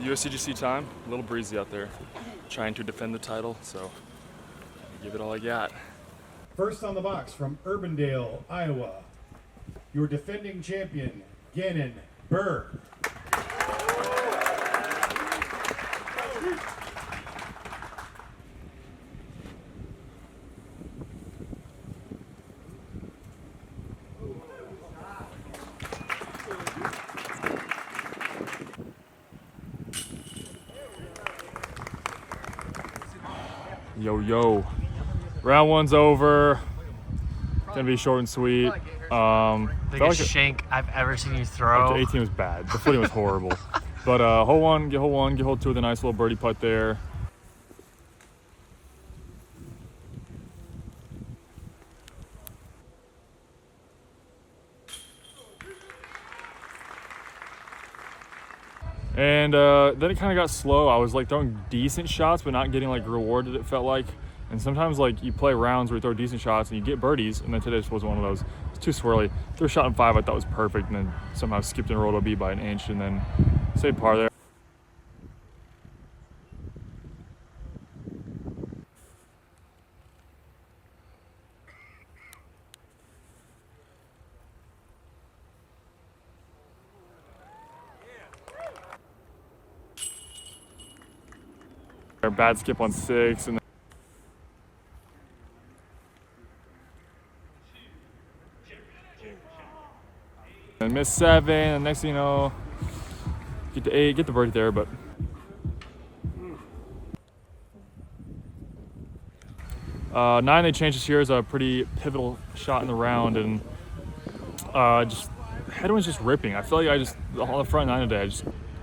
USDGC time, a little breezy out there. Trying to defend the title, so give it all I got. First on the box from Urbandale, Iowa, your defending champion, Gannon, Buhr. Yo, yo. Round one's over. Gonna be short and sweet. Biggest shank I've ever seen you throw. The 18 was bad. The footing was horrible. But hole one, get hole two with a nice little birdie putt there. And then it kind of got slow. I was like throwing decent shots, but not getting like rewarded, it felt like. And sometimes like you play rounds where you throw decent shots and you get birdies, and then today just wasn't one of those. It's too swirly. Threw a shot in 5 I thought was perfect, and then somehow skipped and rolled OB by an inch, and then saved par there. Bad skip on 6, and miss 7, and next thing you know, get to 8, get the birdie there, but nine they changed this year is a pretty pivotal shot in the round, and just headwind's just ripping. I feel like on the front 9 today,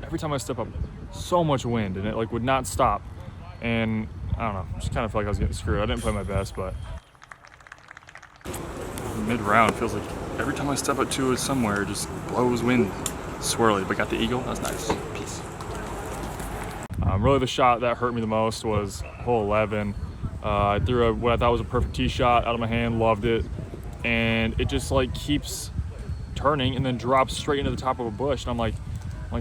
every time I step up, so much wind, and it like would not stop. And I don't know, just kind of felt like I was getting screwed. I didn't play my best, but mid-round feels like every time I step up to it somewhere, it just blows wind, swirly. But got the eagle, that's nice. Peace. Really, the shot that hurt me the most was hole 11. I threw what I thought was a perfect tee shot out of my hand, loved it, and it just like keeps turning and then drops straight into the top of a bush, and I'm like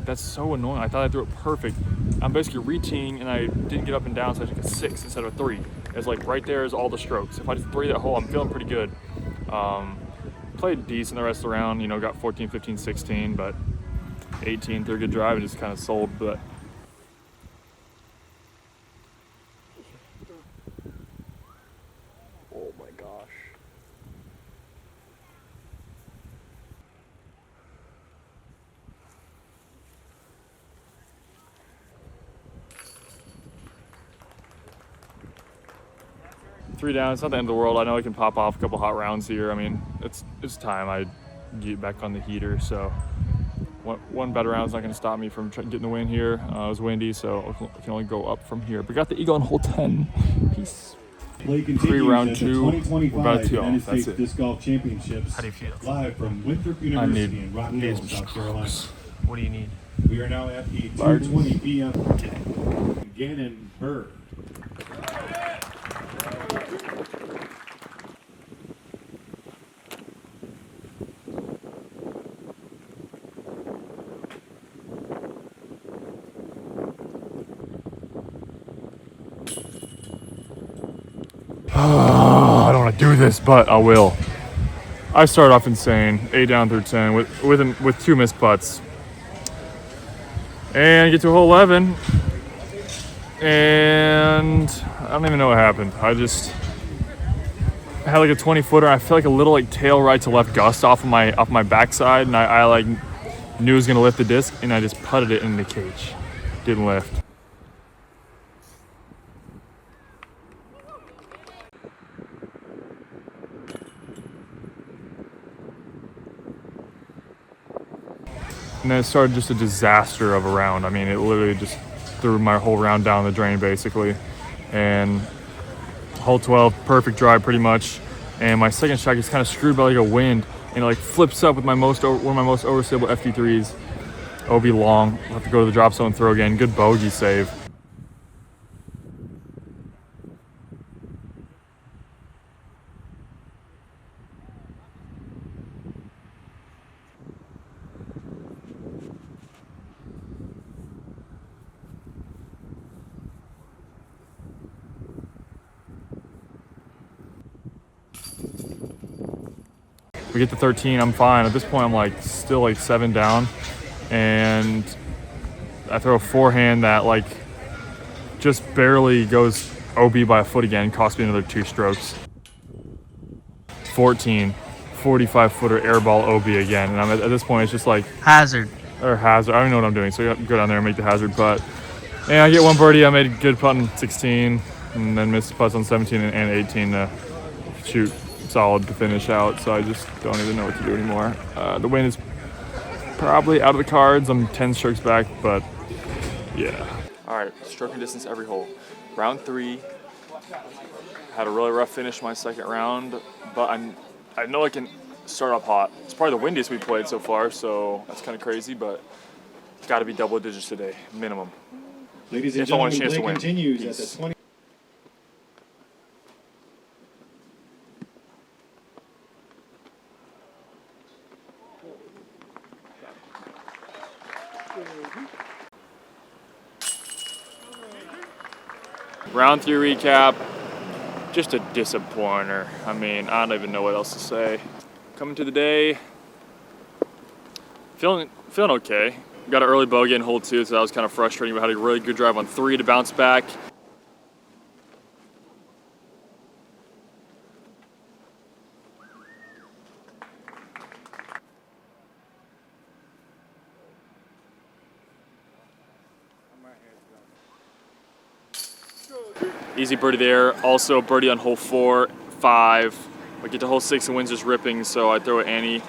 that's so annoying. I thought I threw it perfect. I'm basically re-teeing, and I didn't get up and down, so I took a 6 instead of a 3. It's like right there is all the strokes. If I just 3 that hole, I'm feeling pretty good. Played decent the rest of the round, you know, got 14, 15, 16, but 18 threw a good drive and just kind of sold. But oh my gosh. Three down, it's not the end of the world. I know I can pop off a couple hot rounds here. I mean, it's time I get back on the heater. So one bad round is not going to stop me from getting the win here. It was windy, so I can only go up from here. But got the eagle on hole 10. Peace. Play continues round at the 2. 2025 We're about to United That's States it. Disc Golf Championships. How do you feel? Live from Winthrop University in Rock Hill, South Carolina. What do you need? We are now at the 2:20 p.m. Gannon, Buhr. I don't want to do this, but I will. I started off insane, 8 down through 10 with 2 missed putts, and get to hole 11, and I don't even know what happened. I had like a 20-footer. I feel like a little like tail right to left gust off my backside, and I like knew it was gonna lift the disc, and I just putted it in the cage. Didn't lift. And then it started just a disaster of a round. I mean, it literally just threw my whole round down the drain, basically. And hole 12, perfect drive, pretty much. And my second shot gets kind of screwed by like a wind, and it like flips up with one of my most overstable FT3s. OB long. I'll have to go to the drop zone, throw again. Good bogey save. We get to 13, I'm fine. At this point, I'm like still like 7 down, and I throw a forehand that like just barely goes OB by a foot again, cost me another 2 strokes. 14, 45-footer airball OB again, and I'm at this point it's just like Hazard. or hazard. I don't know what I'm doing, so I go down there and make the hazard putt. And I get 1 birdie. I made a good putt on 16, and then missed putts on 17 and 18 to shoot solid to finish out. So I just don't even know what to do anymore. The win is probably out of the cards. I'm 10 strokes back, but yeah. All right, stroking distance every hole. Round 3. Had a really rough finish my second round, but I know I can start up hot. It's probably the windiest we played so far, so that's kind of crazy, but it's got to be double digits today, minimum. Ladies and If I want a gentlemen, chance to play win. continues at Peace. the 20. Round 3 recap, just a disappointer. I mean, I don't even know what else to say. Coming to the day, feeling okay. Got an early bogey in hole 2, so that was kind of frustrating, but had a really good drive on 3 to bounce back. Easy birdie there. Also birdie on hole 4, 5. I get to hole 6 and wind's just ripping, so I throw it Annie.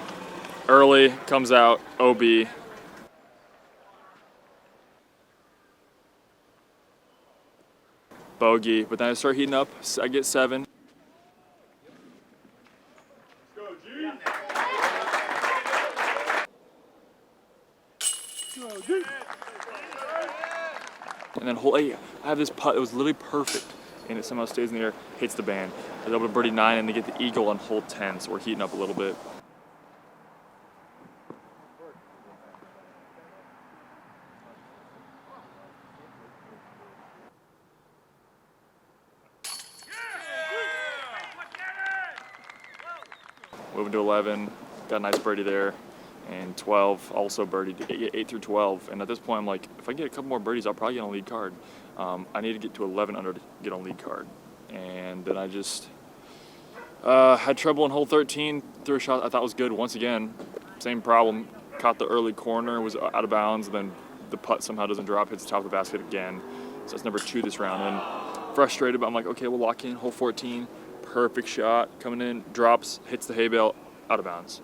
Early, comes out, OB. Bogey, but then I start heating up. I get 7. And then hole 8, I have this putt that was literally perfect, and it somehow stays in the air, hits the band. I was able to birdie 9 and to get the eagle on hole 10, so we're heating up a little bit. Moving to 11, got a nice birdie there, and 12 also birdied to get 8 through 12. And at this point, I'm like, if I get a couple more birdies, I'll probably get on a lead card. I need to get to 11 under to get on lead card. And then I just had trouble in hole 13, threw a shot I thought was good once again. Same problem, caught the early corner, was out of bounds, and then the putt somehow doesn't drop, hits the top of the basket again. So that's number 2 this round. And frustrated, but I'm like, okay, we'll lock in hole 14. Perfect shot, coming in, drops, hits the hay bale, out of bounds.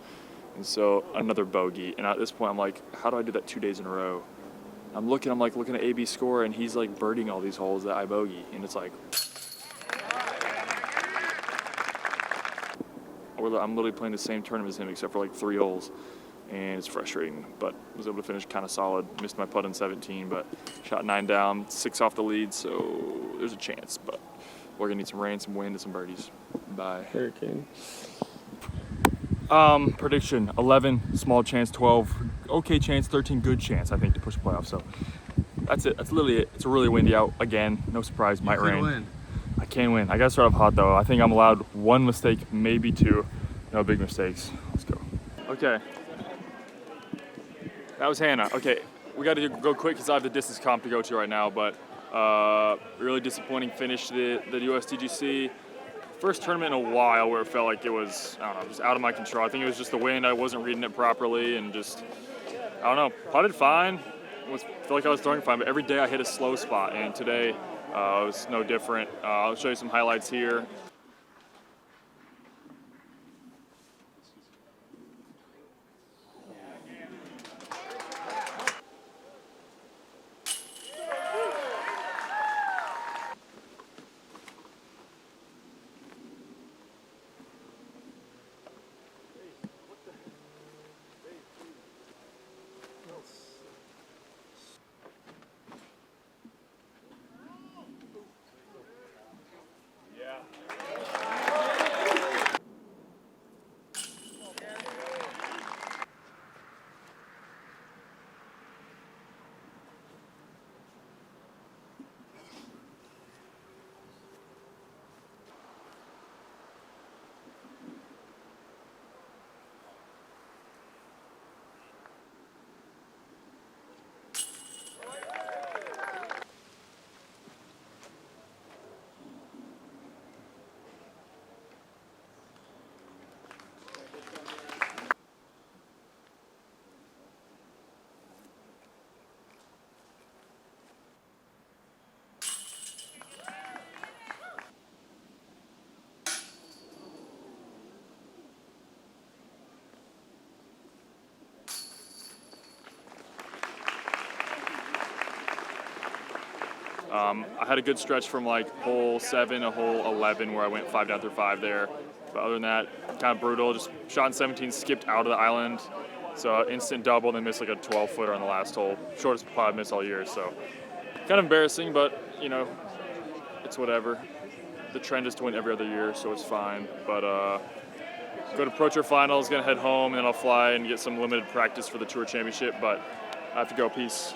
And so another bogey. And at this point, I'm like, how do I do that 2 days in a row? I'm looking at AB's score, and he's like birding all these holes that I bogey. And it's like, I'm literally playing the same tournament as him except for like 3 holes. And it's frustrating, but was able to finish kind of solid. Missed my putt in 17, but shot 9 down, 6 off the lead, so there's a chance. But we're gonna need some rain, some wind, and some birdies. Bye. Hurricane. Prediction: 11 small chance, 12 okay chance, 13 good chance. I think to push the playoffs. So that's it. That's literally it. It's a really windy out again. No surprise, might rain. Win. I can win. I gotta start off hot though. I think I'm allowed 1 mistake, maybe 2. No big mistakes. Let's go. Okay. That was Hannah. Okay, we got to go quick because I have the distance comp to go to right now. But really disappointing finish to the USDGC. First tournament in a while where it felt like it was, I don't know, just out of my control. I think it was just the wind. I wasn't reading it properly and just, I don't know, putted fine. Felt like I was throwing fine, but every day I hit a slow spot. And today it was no different. I'll show you some highlights here. I had a good stretch from like hole 7 to hole 11 where I went 5 down through 5 there. But other than that, kind of brutal. Just shot in 17, skipped out of the island. So instant double, then missed like a 12-footer on the last hole. Shortest putt I've missed all year. So kind of embarrassing, but you know, it's whatever. The trend is to win every other year, so it's fine. But go to Pro Tour Finals, gonna head home, and then I'll fly and get some limited practice for the Tour Championship. But I have to go. Peace.